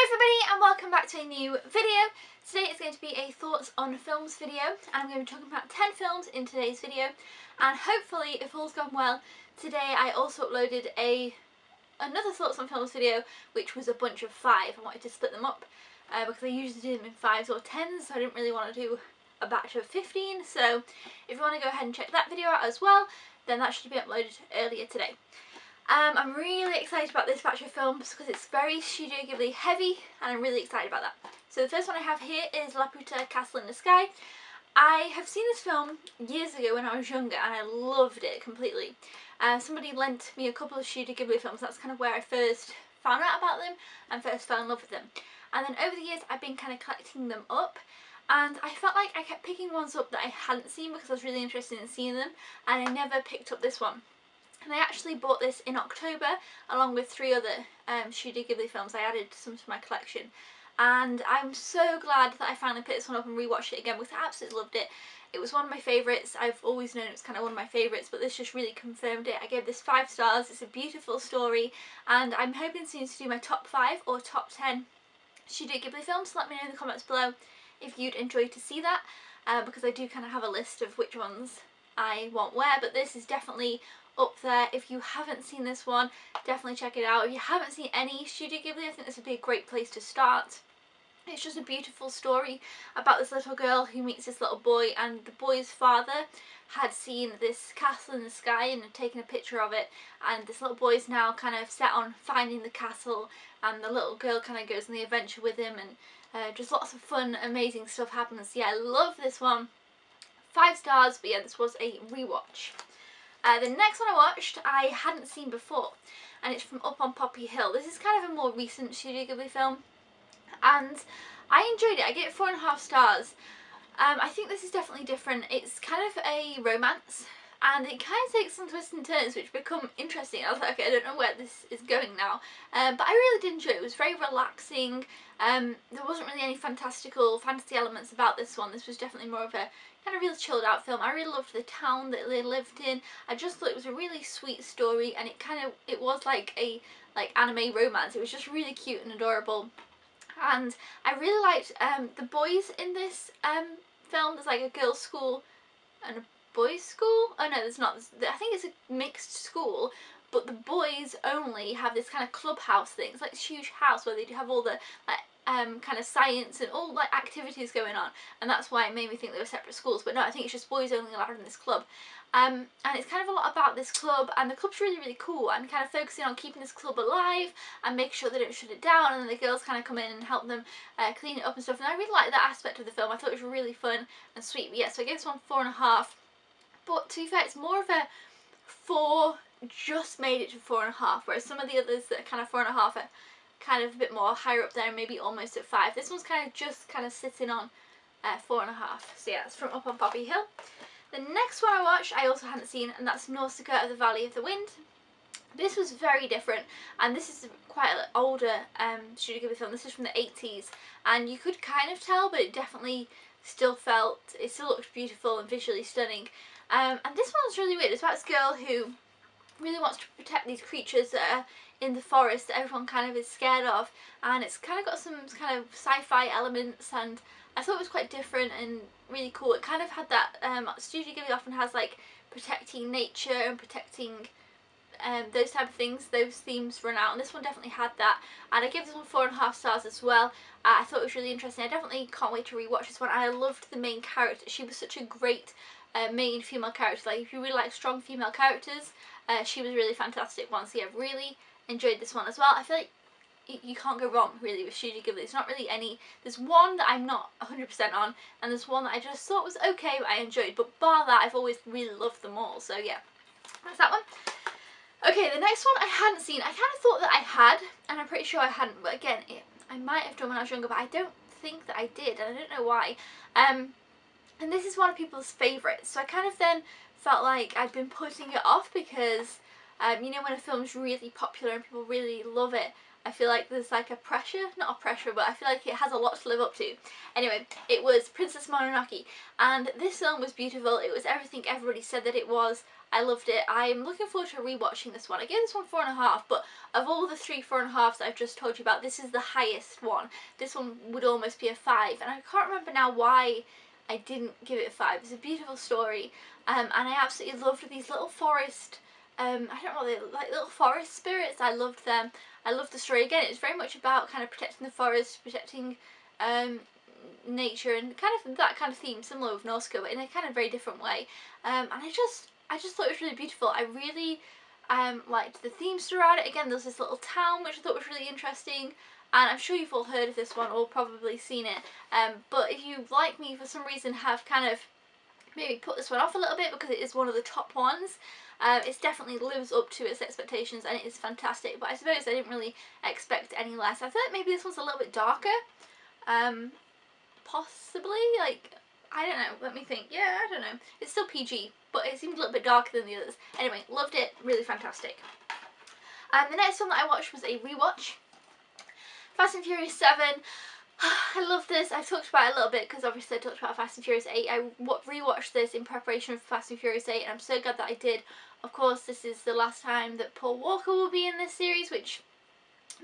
Hi everybody and welcome back to a new video. Today is going to be a thoughts on films video and I'm going to be talking about 10 films in today's video, and hopefully if all's gone well today I also uploaded another thoughts on films video which was a bunch of 5. I wanted to split them up because I usually do them in 5s or 10s, so I didn't really want to do a batch of 15, so if you want to go ahead and check that video out as well, then that should be uploaded earlier today. I'm really excited about this batch of films because it's very Studio Ghibli heavy and I'm really excited about that. So the first one I have here is Laputa, Castle in the Sky. I have seen this film years ago when I was younger and I loved it completely. Somebody lent me a couple of Studio Ghibli films. That's kind of where I first found out about them and first fell in love with them. And then over the years I've been kind of collecting them up, and I felt like I kept picking ones up that I hadn't seen because I was really interested in seeing them, and I never picked up this one. And I actually bought this in October along with 3 other Studio Ghibli films. I added some to my collection and I'm so glad that I finally picked this one up and rewatched it again because I absolutely loved it. It was one of my favourites. I've always known it was kind of one of my favourites, but this just really confirmed it. I gave this 5 stars. It's a beautiful story and I'm hoping soon to do my top 5 or top 10 Studio Ghibli films. So let me know in the comments below if you'd enjoy to see that because I do kind of have a list of which ones I want where, but this is definitely up there. If you haven't seen this one, definitely check it out. If you haven't seen any Studio Ghibli, I think this would be a great place to start. It's just a beautiful story about this little girl who meets this little boy, and the boy's father had seen this castle in the sky and had taken a picture of it, and this little boy is now kind of set on finding the castle, and the little girl kind of goes on the adventure with him, and just lots of fun, amazing stuff happens. Yeah, I love this one. 5 stars, but yeah, this was a rewatch. The next one I watched I hadn't seen before, and it's from Up on Poppy Hill. This is kind of a more recent Studio Ghibli film and I enjoyed it. I gave it 4.5 stars. I think this is definitely different. It's kind of a romance and it kind of takes some twists and turns which become interesting. I was like, okay, I don't know where this is going now, but I really did enjoy it. It was very relaxing. There wasn't really any fantasy elements about this one. This was definitely more of a kind of real chilled out film. I really loved the town that they lived in. I just thought it was a really sweet story, and it was like a anime romance. It was just really cute and adorable, and I really liked the boys in this film. There's like a girls' school and a boys' school. Oh no, there's not. I think it's a mixed school, but the boys only have this kind of clubhouse thing. It's like this huge house where they do have all the kind of science and all like activities going on, and that's why it made me think they were separate schools. But no, I think it's just boys only allowed in this club, and it's kind of a lot about this club, and the club's really cool and kind of focusing on keeping this club alive and making sure they don't shut it down, and then the girls kind of come in and help them clean it up and stuff, and I really liked that aspect of the film. I thought it was really fun and sweet. But yeah, so I gave this one 4.5, but to be fair, it's more of a 4, just made it to 4.5, whereas some of the others that are kind of 4.5 are kind of a bit more higher up there, maybe almost at 5. This one's kind of sitting on 4.5. So yeah, it's from Up on Poppy Hill. The next one I watched I also hadn't seen, and that's Nausicaa of the Valley of the Wind. This was very different, and this is quite an older Studio Ghibli film. This is from the 80s, and you could kind of tell, but it definitely still looked beautiful and visually stunning. And this one was really weird. It's about this girl who really wants to protect these creatures that are in the forest that everyone kind of is scared of, and it's kind of got some kind of sci-fi elements, and I thought it was quite different and really cool. It kind of had that Studio Ghibli often has like protecting nature and protecting those type of things, those themes run out, and this one definitely had that, and I gave this one 4.5 stars as well. I thought it was really interesting. I definitely can't wait to rewatch this one. I loved the main character. She was such a great main female character. Like, if you really like strong female characters, she was a really fantastic one. So yeah, really enjoyed this one as well. I feel like you can't go wrong really with Studio Ghibli. There's not really any. There's one that I'm not 100% on, and there's one that I just thought was okay but I enjoyed, but bar that I've always really loved them all. So yeah, that's that one. Okay, the next one I hadn't seen. I kind of thought that I had, and I'm pretty sure I hadn't, but again, I might have done when I was younger, but I don't think that I did, and I don't know why. And this is one of people's favourites, so I kind of then felt like I'd been putting it off because you know, when a film's really popular and people really love it, I feel like there's like a pressure, not a pressure, but I feel like it has a lot to live up to. Anyway, it was Princess Mononoke, and this film was beautiful. It was everything everybody said that it was. I loved it. I'm looking forward to rewatching this one. I gave this one 4.5, but of all the 3 4.5s that I've just told you about, this is the highest one. This one would almost be a 5, and I can't remember now why I didn't give it a 5. It's a beautiful story, and I absolutely loved these little forest, I don't know what they're like, little forest spirits. I loved them. I loved the story. Again, it's very much about kind of protecting the forest, protecting nature, and kind of that kind of theme, similar with Nausicaa, but in a kind of very different way. And I just thought it was really beautiful. I really liked the themes throughout it. Again, there's this little town which I thought was really interesting, and I'm sure you've all heard of this one or probably seen it. But if you, like me, for some reason have kind of maybe put this one off a little bit because it is one of the top ones, it definitely lives up to its expectations and it is fantastic. But I suppose I didn't really expect any less. I thought maybe this one's a little bit darker. Possibly, like, I don't know, let me think. Yeah, I don't know. It's still PG, but it seemed a little bit darker than the others. Anyway, loved it. Really fantastic. The next one that I watched was a rewatch. Fast and Furious 7. I love this. I've talked about it a little bit because obviously I talked about Fast and Furious 8. I rewatched this in preparation for Fast and Furious 8, and I'm so glad that I did. Of course, this is the last time that Paul Walker will be in this series, which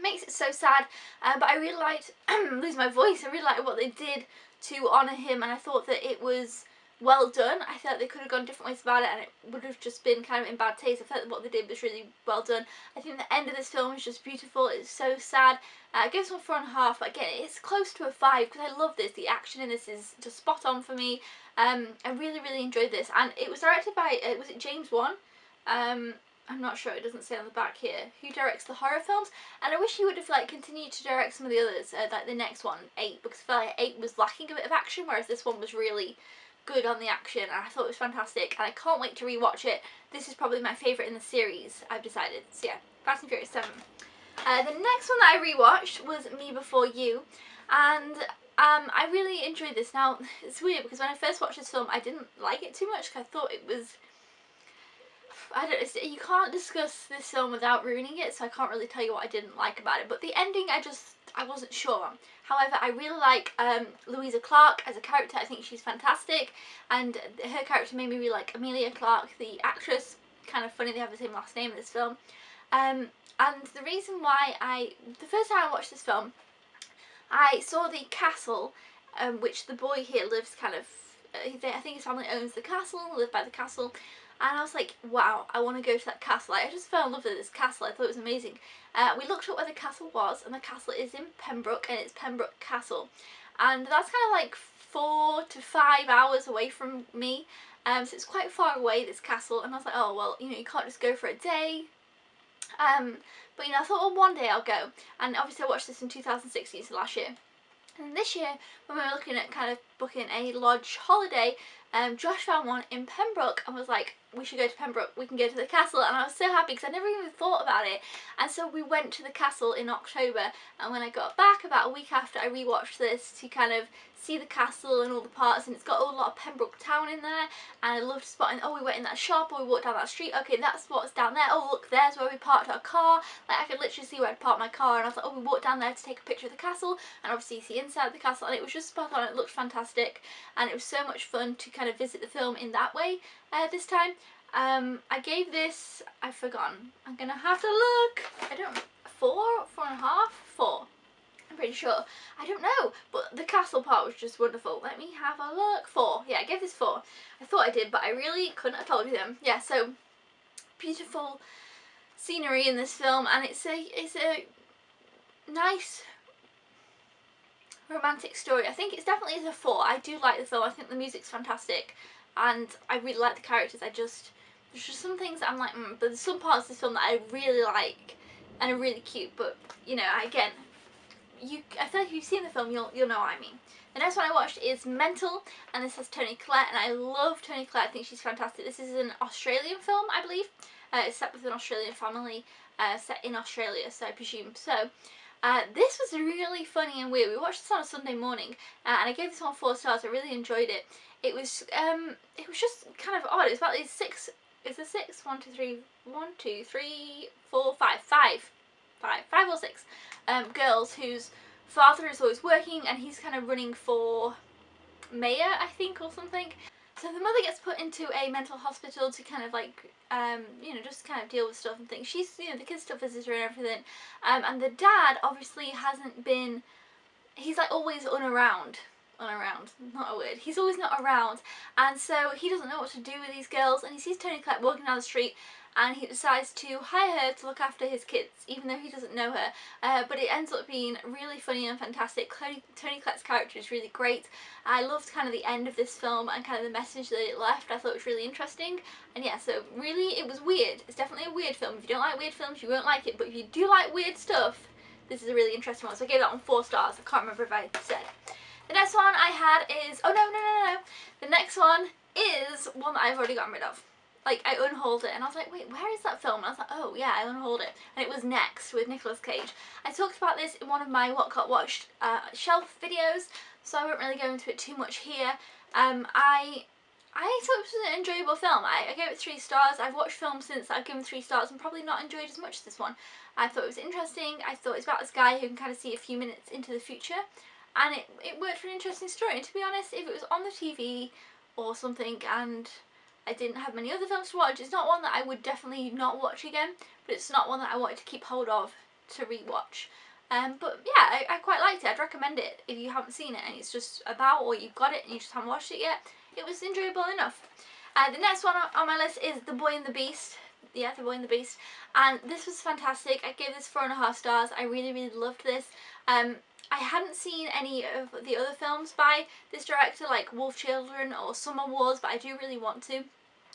makes it so sad, but I really liked, lose my voice, I really liked what they did to honour him, and I thought that it was well done. I thought they could have gone different ways about it and it would have just been kind of in bad taste. I felt that what they did was really well done. I think the end of this film is just beautiful. It's so sad. I give this one 4.5, but again, it's close to a 5 because I love this. The action in this is just spot on for me. I really enjoyed this, and it was directed by, was it James Wan? I'm not sure, it doesn't say on the back here, who directs the horror films, and I wish he would have like continued to direct some of the others, like the next one, 8, because I felt like 8 was lacking a bit of action, whereas this one was really good on the action, and I thought it was fantastic, and I can't wait to rewatch it. This is probably my favourite in the series, I've decided. So yeah, Fast and Furious 7. The next one that I rewatched was Me Before You, and I really enjoyed this. Now, it's weird because when I first watched this film, I didn't like it too much because I thought it was, I don't know, you can't discuss this film without ruining it, so I can't really tell you what I didn't like about it. But the ending, I wasn't sure on. However, I really like Louisa Clarke as a character. I think she's fantastic, and her character made me really like Emilia Clarke, the actress. Kind of funny they have the same last name in this film. And the reason why the first time I watched this film, I saw the castle, which the boy here lives kind of, I think his family owns the castle, live by the castle. And I was like, wow, I want to go to that castle. Like, I just fell in love with this castle. I thought it was amazing. We looked up where the castle was, and the castle is in Pembroke, and it's Pembroke Castle. And that's kind of like 4 to 5 hours away from me. So it's quite far away, this castle. And I was like, oh, well, you know, you can't just go for a day. But, you know, I thought, well, one day I'll go. And obviously I watched this in 2016, so last year. And this year, when we were looking at kind of booking a lodge holiday, Josh found one in Pembroke and was like, we should go to Pembroke, we can go to the castle. And I was so happy because I never even thought about it. And so we went to the castle in October, and when I got back about a week after, I rewatched this to kind of see the castle and all the parts, and it's got a lot of Pembroke town in there, and I loved spotting, oh, we went in that shop, or we walked down that street, okay, that's what's down there, oh, look, there's where we parked our car. Like, I could literally see where I'd parked my car, and I was like, oh, we walked down there to take a picture of the castle, and obviously you see inside the castle, and it was just spot on. It looked fantastic, and it was so much fun to kind of visit the film in that way this time. I gave this, I've forgotten, I'm gonna have to look, I don't know, 4, 4.5, 4. I'm pretty sure. I don't know, but the castle part was just wonderful. Let me have a look. 4. Yeah, I gave this 4. I thought I did, but I really couldn't have told you them. Yeah, so beautiful scenery in this film, and it's a nice romantic story. I think it's definitely a 4. I do like the film. I think the music's fantastic, and I really like the characters. There's just some things that I'm like, but there's some parts of this film that I really like and are really cute. But you know, again, I feel like if you've seen the film, you'll know what I mean. The next one I watched is Mental, and this has Toni Collette, and I love Toni Collette. I think she's fantastic. This is an Australian film, I believe. It's set with an Australian family, set in Australia, so I presume. So this was really funny and weird. We watched this on a Sunday morning, and I gave this one 4 stars. I really enjoyed it. It was just kind of odd. It's about these 6. Is it 6? 1, 2, 3. 1, 2, 3, 4, 5. 5 or 6 girls whose father is always working, and he's kind of running for mayor, I think, or something. So the mother gets put into a mental hospital to kind of like, you know, just kind of deal with stuff and things. She's, you know, the kids still visit her and everything. And the dad obviously hasn't been, he's like always unaround, not a word. He's always not around. And so he doesn't know what to do with these girls. And he sees Toni Collette walking down the street and he decides to hire her to look after his kids, even though he doesn't know her. But it ends up being really funny and fantastic. Toni Collette's character is really great. I loved kind of the end of this film and kind of the message that it left. I thought it was really interesting. And yeah, so really it was weird. It's definitely a weird film. If you don't like weird films, you won't like it. But if you do like weird stuff, this is a really interesting one. So I gave that one 4 stars. I can't remember if I said. The next one I had is, oh no. The next one is one that I've already gotten rid of. Like, I unhauled it and I was like, wait, where is that film? And I was like, oh yeah, I unhauled it. And it was Next with Nicolas Cage. I talked about this in one of my What Got Watched shelf videos, so I won't really go into it too much here. I thought it was an enjoyable film. I gave it 3 stars. I've watched films since I've given 3 stars and probably not enjoyed as much as this one. I thought it was interesting. I thought it's about this guy who can kind of see a few minutes into the future. And it worked for an interesting story. And to be honest, if it was on the TV or something and I didn't have many other films to watch, it's not one that I would definitely not watch again, but it's not one that I wanted to keep hold of to rewatch. But yeah, I quite liked it. I'd recommend it if you haven't seen it and it's just about, or you've got it and you just haven't watched it yet. It was enjoyable enough. The next one on my list is The Boy and the Beast. Yeah, The Boy and the Beast. And this was fantastic. I gave this 4.5 stars. I really loved this. I hadn't seen any of the other films by this director, like Wolf Children or Summer Wars, but I do really want to.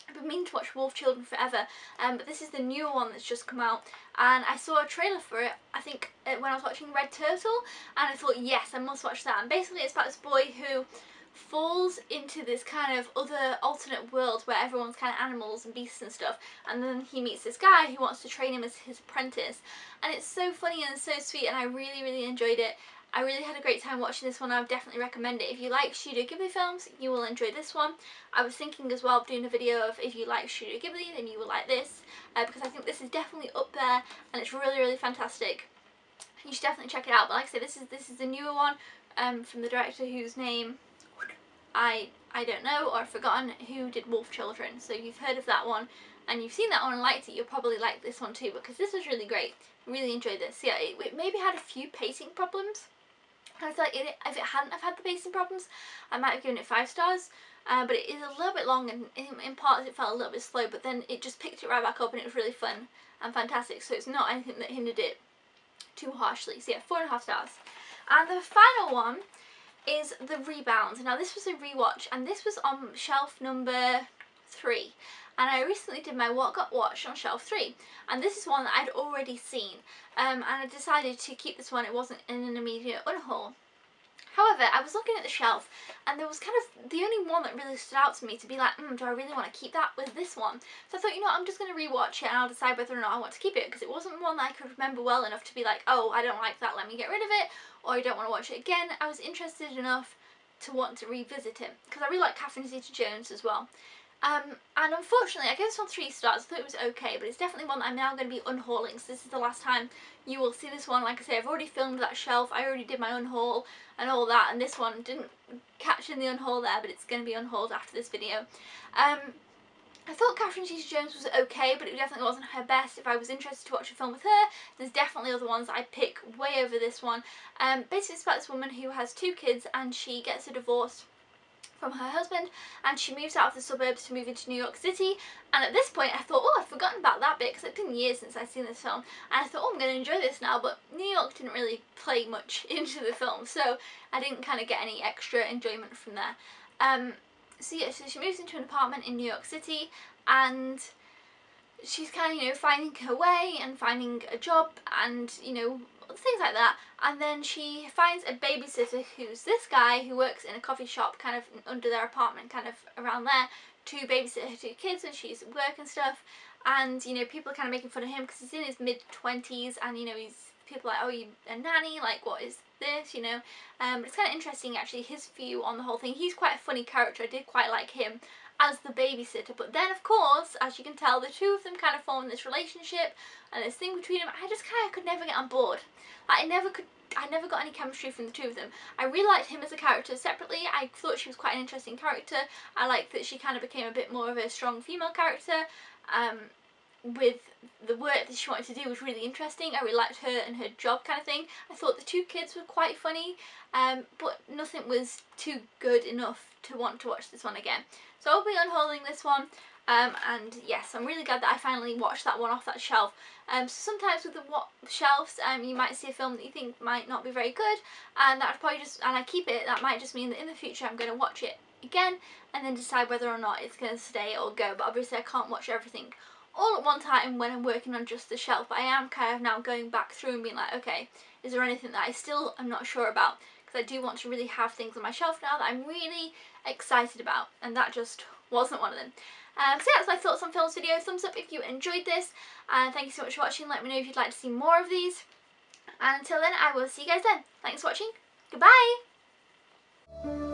I've been meaning to watch Wolf Children forever, but this is the newer one that's just come out, and I saw a trailer for it, I think, when I was watching Red Turtle, and I thought, yes, I must watch that. And basically it's about this boy who falls into this kind of other alternate world where everyone's kind of animals and beasts and stuff, and then he meets this guy who wants to train him as his apprentice, and it's so funny and so sweet, and I really enjoyed it. I really had a great time watching this one. I would definitely recommend it. If you like Studio Ghibli films, you will enjoy this one. I was thinking as well of doing a video of if you like Studio Ghibli, then you will like this, because I think this is definitely up there and it's really fantastic. You should definitely check it out. But like I said, this is the newer one from the director whose name I don't know, or I've forgotten, who did Wolf Children. So if you've heard of that one and you've seen that one and liked it, you'll probably like this one too, because this was really great. Really enjoyed this. Yeah, it maybe had a few pacing problems. I feel like if it hadn't have had the pacing problems, I might have given it 5 stars. But it is a little bit long, and in parts it felt a little bit slow, but then it just picked it right back up and it was really fun and fantastic. So it's not anything that hindered it too harshly. So yeah, 4.5 stars. And the final one is The Rebound. Now this was a rewatch, and this was on shelf number 3. And I recently did my What Got Watched on shelf 3, and this is one that I'd already seen, and I decided to keep this one. It wasn't in an immediate unhaul. However, I was looking at the shelf and there was kind of the only one that really stood out to me to be like, do I really want to keep that with this one? So I thought, you know what, I'm just going to rewatch it and I'll decide whether or not I want to keep it, because it wasn't one that I could remember well enough to be like, oh, I don't like that, let me get rid of it, or I don't want to watch it again. I was interested enough to want to revisit it, because I really like Catherine Zeta-Jones as well. And unfortunately, I gave this one 3 stars. I thought it was okay, but it's definitely one that I'm now going to be unhauling, so this is the last time you will see this one. Like I say, I've already filmed that shelf, I already did my unhaul and all that, and this one didn't catch in the unhaul there, but it's going to be unhauled after this video. I thought Catherine Zeta-Jones was okay, but it definitely wasn't her best. If I was interested to watch a film with her, there's definitely other ones that I'd pick way over this one. Basically it's about this woman who has 2 kids and she gets a divorce from her husband, and she moves out of the suburbs to move into New York City. And at this point I thought, oh, I'd forgotten about that bit, because it's been years since I'd seen this film, and I thought, oh, I'm going to enjoy this now, but New York didn't really play much into the film, so I didn't kind of get any extra enjoyment from there. So yeah, so she moves into an apartment in New York City, and she's kind of, you know, finding her way and finding a job and, you know, things like that. And then she finds a babysitter who's this guy who works in a coffee shop kind of under their apartment, kind of around there, to babysit her 2 kids when she's at work and stuff. And, you know, people are kind of making fun of him because he's in his mid-20s, and, you know, people are like, oh, you a nanny, like, what is this, you know. But it's kind of interesting actually, his view on the whole thing. He's quite a funny character. I did quite like him, as the babysitter. But then of course, as you can tell, the two of them kind of form this relationship and this thing between them. I just kind of could never get on board. Like, I never got any chemistry from the two of them. I really liked him as a character separately. I thought she was quite an interesting character. I liked that she kind of became a bit more of a strong female character. With the work that she wanted to do was really interesting. I really liked her and her job kind of thing. I thought the two kids were quite funny, but nothing was too good enough to want to watch this one again. So I'll be unholding this one, and yes, I'm really glad that I finally watched that one off that shelf. So sometimes with the shelves, you might see a film that you think might not be very good, and that would probably just, and I keep it, that might just mean that in the future I'm going to watch it again and then decide whether or not it's going to stay or go. But obviously I can't watch everything all at one time when I'm working on just the shelf, but I am kind of now going back through and being like, okay, is there anything that I still am not sure about? Because I do want to really have things on my shelf now that I'm really excited about, and that just wasn't one of them. So yeah, that's my thoughts on films video. Thumbs up if you enjoyed this, and thank you so much for watching. Let me know if you'd like to see more of these, and until then I will see you guys then. Thanks for watching, goodbye!